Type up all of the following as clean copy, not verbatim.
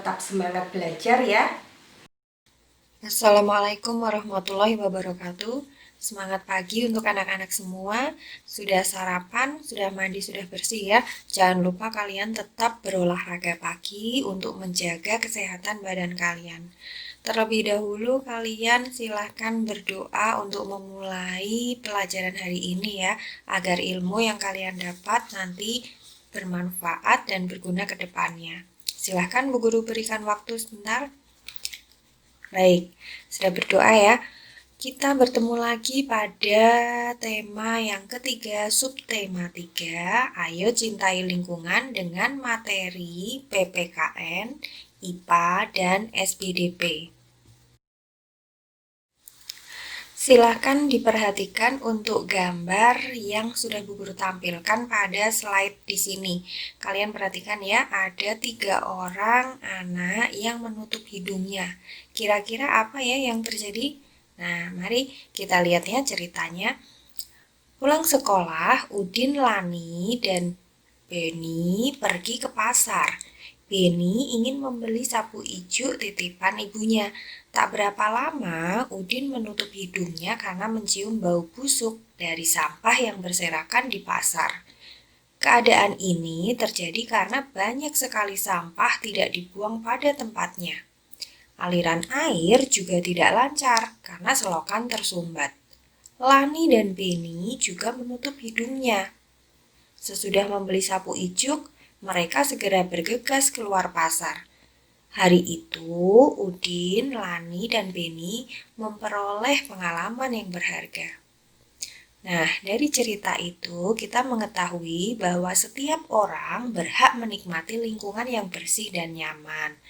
tetap semangat belajar ya. Assalamualaikum warahmatullahi wabarakatuh. Semangat pagi untuk anak-anak semua. Sudah sarapan, sudah mandi, sudah bersih ya. Jangan lupa kalian tetap berolahraga pagi untuk menjaga kesehatan badan kalian. Terlebih dahulu kalian silahkan berdoa untuk memulai pelajaran hari ini ya, agar ilmu yang kalian dapat nanti bermanfaat dan berguna ke depannya. Silahkan Bu Guru berikan waktu sebentar. Baik, sudah berdoa ya. Kita bertemu lagi pada tema yang ketiga, subtema 3. Ayo cintai lingkungan dengan materi PPKN, IPA, dan SPDP. Silahkan diperhatikan untuk gambar yang sudah Bu Guru tampilkan pada slide di sini. Kalian perhatikan ya, ada 3 orang anak yang menutup hidungnya. Kira-kira apa ya yang terjadi? Nah, mari kita lihat ya ceritanya. Pulang sekolah, Udin, Lani, dan Beni pergi ke pasar. Beni ingin membeli sapu ijuk titipan ibunya. Tak berapa lama, Udin menutup hidungnya karena mencium bau busuk dari sampah yang berserakan di pasar. Keadaan ini terjadi karena banyak sekali sampah tidak dibuang pada tempatnya. Aliran air juga tidak lancar karena selokan tersumbat. Lani dan Beni juga menutup hidungnya. Sesudah membeli sapu ijuk, mereka segera bergegas keluar pasar. Hari itu, Udin, Lani, dan Beni memperoleh pengalaman yang berharga. Nah, dari cerita itu kita mengetahui bahwa setiap orang berhak menikmati lingkungan yang bersih dan nyaman.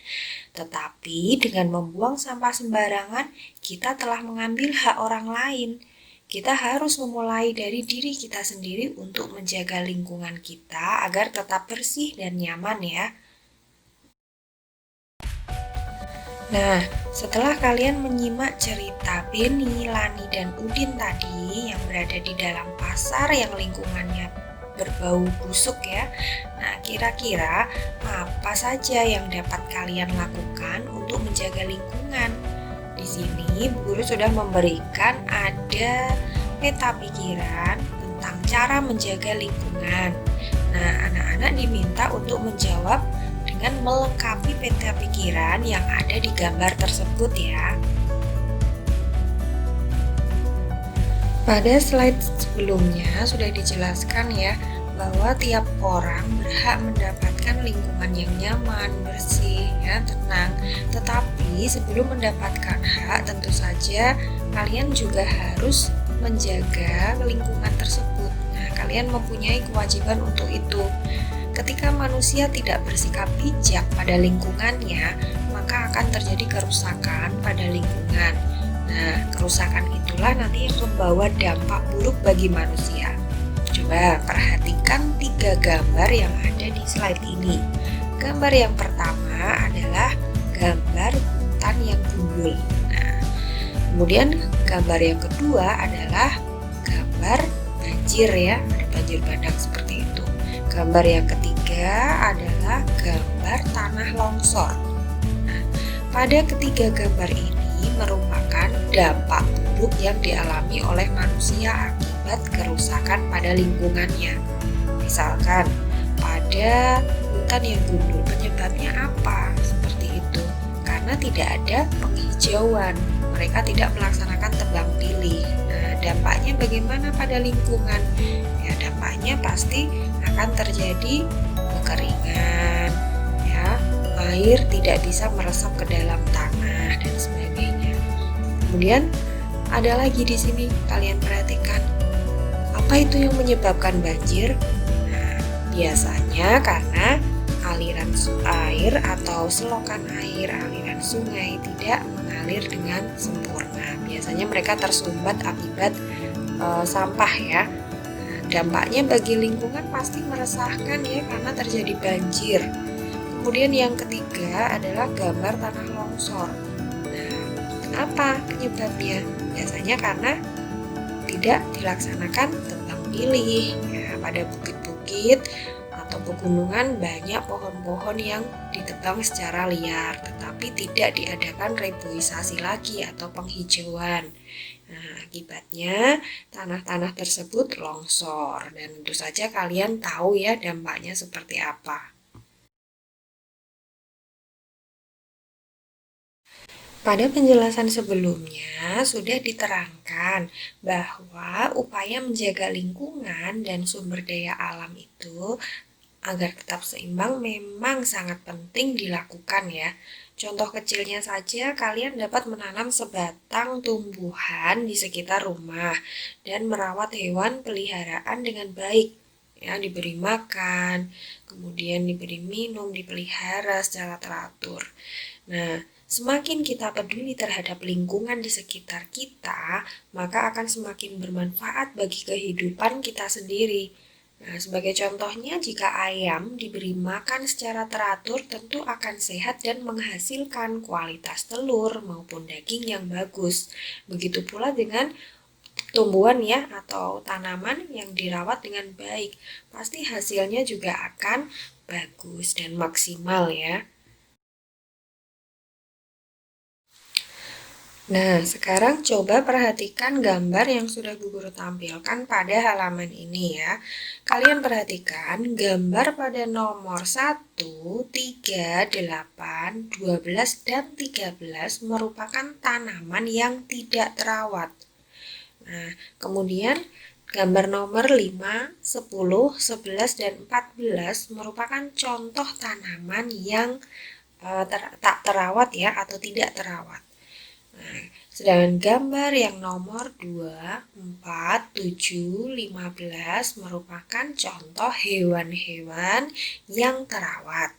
Tetapi dengan membuang sampah sembarangan, kita telah mengambil hak orang lain. Kita harus memulai dari diri kita sendiri untuk menjaga lingkungan kita agar tetap bersih dan nyaman ya. Nah, setelah kalian menyimak cerita Beni, Lani, dan Udin tadi yang berada di dalam pasar yang lingkungannya berbau busuk ya. Nah, kira-kira apa saja yang dapat kalian lakukan untuk menjaga lingkungan? Di sini Bu Guru sudah memberikan ada peta pikiran tentang cara menjaga lingkungan. Nah, anak-anak diminta untuk menjawab dengan melengkapi peta pikiran yang ada di gambar tersebut ya. Pada slide sebelumnya sudah dijelaskan ya bahwa tiap orang berhak mendapatkan lingkungan yang nyaman, bersih, ya, tenang. Tetapi sebelum mendapatkan hak tentu saja kalian juga harus menjaga lingkungan tersebut. Nah, kalian mempunyai kewajiban untuk itu. Ketika manusia tidak bersikap bijak pada lingkungannya, maka akan terjadi kerusakan pada lingkungan. Nah, kerusakan itulah nanti yang membawa dampak buruk bagi manusia. Coba perhatikan 3 gambar yang ada di slide ini. Gambar yang pertama adalah gambar hutan yang gundul. Nah, kemudian gambar yang kedua adalah gambar banjir ya, ada banjir bandang seperti itu. Gambar yang ketiga adalah gambar tanah longsor. Nah, pada ketiga gambar ini merupakan dampak buruk yang dialami oleh manusia akibat kerusakan pada lingkungannya. Misalkan pada hutan yang gundul, penyebabnya apa? Seperti itu. Karena tidak ada penghijauan, mereka tidak melaksanakan tebang pilih. Nah, dampaknya bagaimana pada lingkungan? Ya, dampaknya pasti akan terjadi kekeringan, ya, air tidak bisa meresap ke dalam tanah dan sebagainya. Kemudian ada lagi di sini, kalian perhatikan, apa itu yang menyebabkan banjir? Nah, biasanya karena aliran air atau selokan air, aliran sungai tidak mengalir dengan sempurna. Biasanya mereka tersumbat akibat sampah ya. Dampaknya bagi lingkungan pasti meresahkan ya karena terjadi banjir. Kemudian yang ketiga adalah gambar tanah longsor. Nah, kenapa penyebabnya? Biasanya karena tidak dilaksanakan tebang pilih ya, pada bukit-bukit atau pegunungan banyak pohon-pohon yang ditebang secara liar, tetapi tidak diadakan reboisasi lagi atau penghijauan. Nah, akibatnya tanah-tanah tersebut longsor dan tentu saja kalian tahu ya dampaknya seperti apa. Pada penjelasan sebelumnya sudah diterangkan bahwa upaya menjaga lingkungan dan sumber daya alam itu agar tetap seimbang memang sangat penting dilakukan ya. Contoh kecilnya saja kalian dapat menanam sebatang tumbuhan di sekitar rumah dan merawat hewan peliharaan dengan baik. Ya, diberi makan, kemudian diberi minum, dipelihara secara teratur. Nah, semakin kita peduli terhadap lingkungan di sekitar kita, maka akan semakin bermanfaat bagi kehidupan kita sendiri. Nah, sebagai contohnya, jika ayam diberi makan secara teratur, tentu akan sehat dan menghasilkan kualitas telur maupun daging yang bagus. Begitu pula dengan tumbuhan ya atau tanaman yang dirawat dengan baik, pasti hasilnya juga akan bagus dan maksimal ya. Nah, sekarang coba perhatikan gambar yang sudah Bu Guru tampilkan pada halaman ini ya. Kalian perhatikan gambar pada nomor 1, 3, 8, 12, dan 13 merupakan tanaman yang tidak terawat. Nah, kemudian gambar nomor 5, 10, 11, dan 14 merupakan contoh tanaman yang tak terawat ya atau tidak terawat. Nah, sedangkan gambar yang nomor 2, 4, 7, 15 merupakan contoh hewan-hewan yang terawat.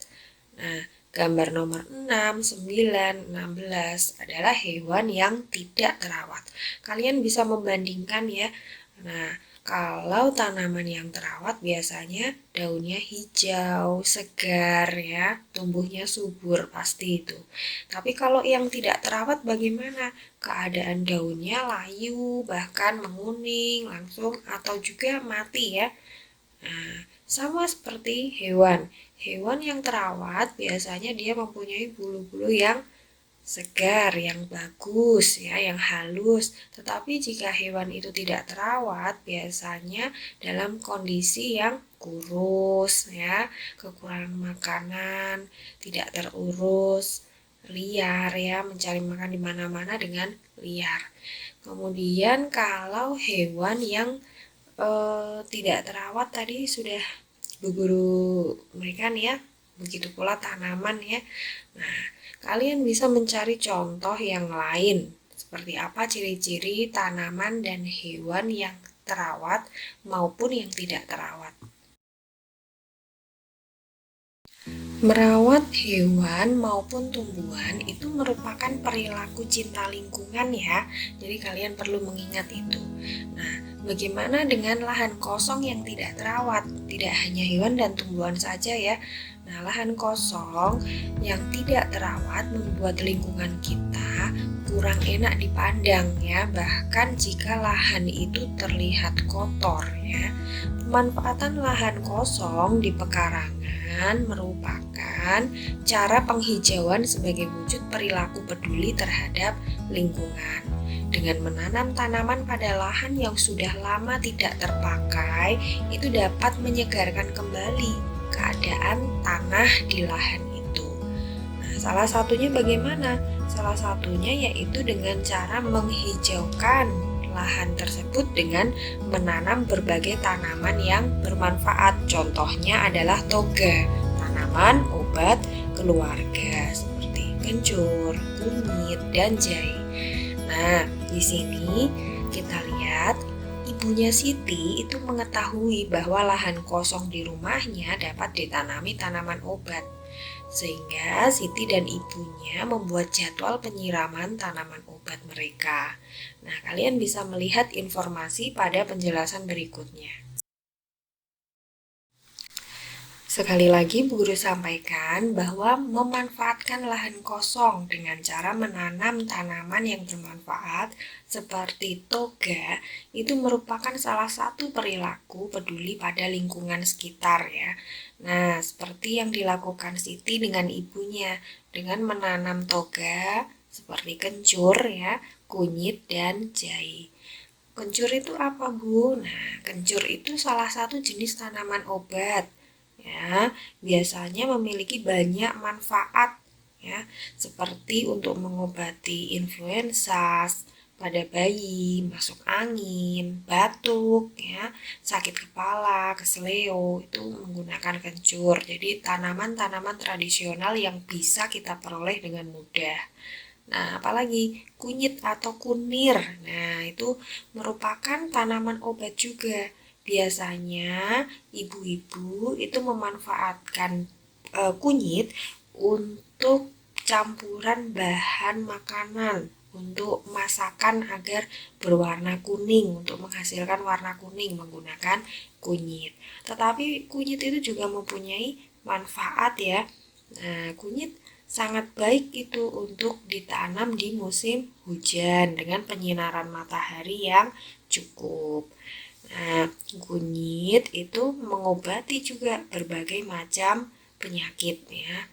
Nah, gambar nomor 6, 9, 16 adalah hewan yang tidak terawat. Kalian bisa membandingkan ya. Nah, kalau tanaman yang terawat biasanya daunnya hijau, segar ya, tumbuhnya subur pasti itu. Tapi kalau yang tidak terawat bagaimana? Keadaan daunnya layu, bahkan menguning langsung atau juga mati ya. Nah, sama seperti hewan. Hewan yang terawat biasanya dia mempunyai bulu-bulu yang segar, yang bagus ya, yang halus. Tetapi jika hewan itu tidak terawat, biasanya dalam kondisi yang kurus ya, kekurangan makanan, tidak terurus, liar ya, mencari makan di mana-mana dengan liar. Kemudian kalau hewan yang tidak terawat tadi sudah Bu Guru berikan ya, begitu pula tanaman ya. Nah, kalian bisa mencari contoh yang lain, seperti apa ciri-ciri tanaman dan hewan yang terawat maupun yang tidak terawat. Merawat hewan maupun tumbuhan itu merupakan perilaku cinta lingkungan ya, jadi kalian perlu mengingat itu. Nah, bagaimana dengan lahan kosong yang tidak terawat? Tidak hanya hewan dan tumbuhan saja ya. Nah, lahan kosong yang tidak terawat membuat lingkungan kita kurang enak dipandang ya, bahkan jika lahan itu terlihat kotor ya. Pemanfaatan lahan kosong di pekarangan merupakan cara penghijauan sebagai wujud perilaku peduli terhadap lingkungan. Dengan menanam tanaman pada lahan yang sudah lama tidak terpakai, itu dapat menyegarkan kembali keadaan tanah di lahan itu. Nah, salah satunya bagaimana? Salah satunya yaitu dengan cara menghijaukan lahan tersebut dengan menanam berbagai tanaman yang bermanfaat. Contohnya adalah toga, tanaman obat keluarga seperti kencur, kunyit, dan jahe. Nah, di sini kita lihat ibunya Siti itu mengetahui bahwa lahan kosong di rumahnya dapat ditanami tanaman obat. Sehingga Siti dan ibunya membuat jadwal penyiraman tanaman obat mereka. Nah, kalian bisa melihat informasi pada penjelasan berikutnya. Sekali lagi Bu Guru sampaikan bahwa memanfaatkan lahan kosong dengan cara menanam tanaman yang bermanfaat seperti toga itu merupakan salah satu perilaku peduli pada lingkungan sekitar ya. Nah, seperti yang dilakukan Siti dengan ibunya dengan menanam toga seperti kencur ya, kunyit dan jahe. Kencur itu apa, Bu? Nah, kencur itu salah satu jenis tanaman obat ya, biasanya memiliki banyak manfaat ya, seperti untuk mengobati influenza pada bayi, masuk angin, batuk ya, sakit kepala, keseleo itu menggunakan kencur. Jadi tanaman-tanaman tradisional yang bisa kita peroleh dengan mudah. Nah, apalagi kunyit atau kunir. Nah, itu merupakan tanaman obat juga. Biasanya ibu-ibu itu memanfaatkan kunyit untuk campuran bahan makanan untuk masakan agar berwarna kuning, untuk menghasilkan warna kuning menggunakan kunyit. Tetapi kunyit itu juga mempunyai manfaat ya. Nah, kunyit sangat baik itu untuk ditanam di musim hujan dengan penyinaran matahari yang cukup. Nah, kunyit itu mengobati juga berbagai macam penyakit ya.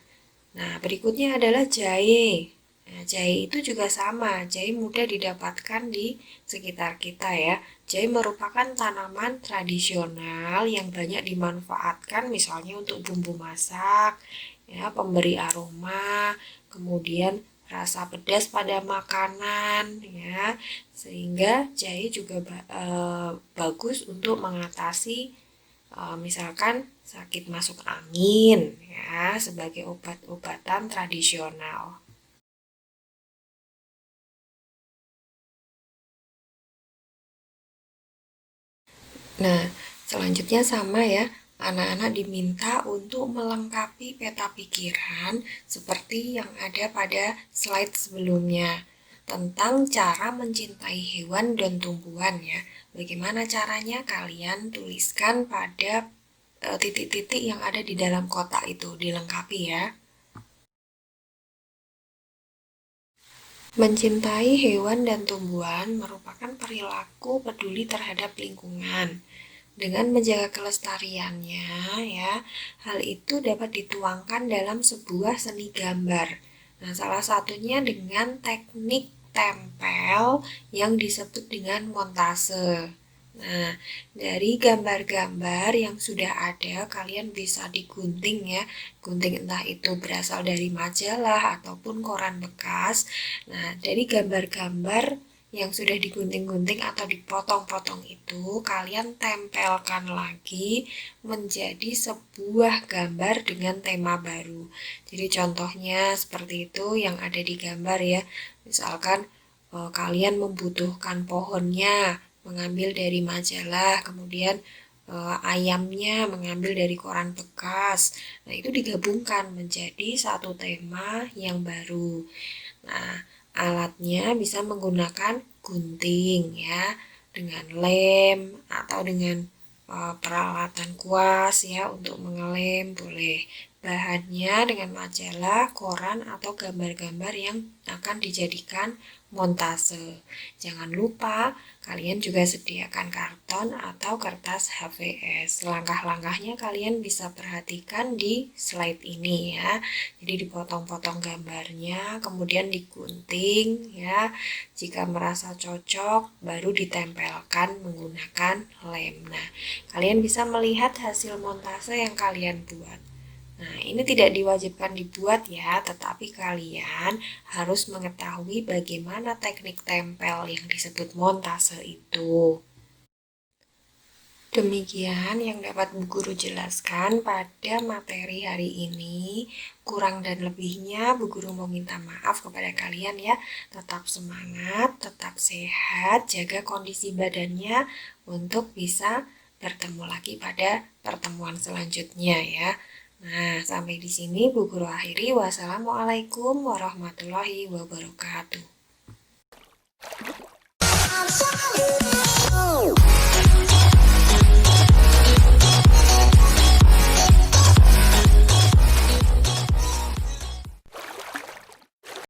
Nah, berikutnya adalah jahe. Nah, jahe itu juga sama, jahe mudah didapatkan di sekitar kita ya. Jahe merupakan tanaman tradisional yang banyak dimanfaatkan misalnya untuk bumbu masak, ya, pemberi aroma, kemudian rasa pedas pada makanan ya, sehingga jahe juga bagus untuk mengatasi misalkan sakit masuk angin ya, sebagai obat-obatan tradisional. Nah, selanjutnya sama ya, anak-anak diminta untuk melengkapi peta pikiran seperti yang ada pada slide sebelumnya tentang cara mencintai hewan dan tumbuhan ya. Bagaimana caranya kalian tuliskan pada titik-titik yang ada di dalam kotak itu, dilengkapi ya. Mencintai hewan dan tumbuhan merupakan perilaku peduli terhadap lingkungan. Dengan menjaga kelestariannya ya, hal itu dapat dituangkan dalam sebuah seni gambar. Nah, salah satunya dengan teknik tempel yang disebut dengan montase. Nah, dari gambar-gambar yang sudah ada, kalian bisa digunting ya. Gunting entah itu berasal dari majalah ataupun koran bekas. Nah, dari gambar-gambar yang sudah digunting-gunting atau dipotong-potong itu, kalian tempelkan lagi menjadi sebuah gambar dengan tema baru. Jadi contohnya seperti itu yang ada di gambar ya. Misalkan kalian membutuhkan pohonnya, mengambil dari majalah, kemudian ayamnya mengambil dari koran bekas. Nah, itu digabungkan menjadi satu tema yang baru. Nah, alatnya bisa menggunakan gunting ya, dengan lem atau dengan peralatan kuas ya untuk mengelem boleh. Bahannya dengan majalah, koran atau gambar-gambar yang akan dijadikan montase. Jangan lupa kalian juga sediakan karton atau kertas HVS. Langkah-langkahnya kalian bisa perhatikan di slide ini ya. Jadi dipotong-potong gambarnya, kemudian digunting ya. Jika merasa cocok, baru ditempelkan menggunakan lem. Nah, kalian bisa melihat hasil montase yang kalian buat. Nah, ini tidak diwajibkan dibuat ya, tetapi kalian harus mengetahui bagaimana teknik tempel yang disebut montase itu. Demikian yang dapat Bu Guru jelaskan pada materi hari ini. Kurang dan lebihnya Bu Guru mau minta maaf kepada kalian ya. Tetap semangat, tetap sehat, jaga kondisi badannya untuk bisa bertemu lagi pada pertemuan selanjutnya ya. Nah, sampai di sini Bu Guru akhiri. Wassalamualaikum warahmatullahi wabarakatuh.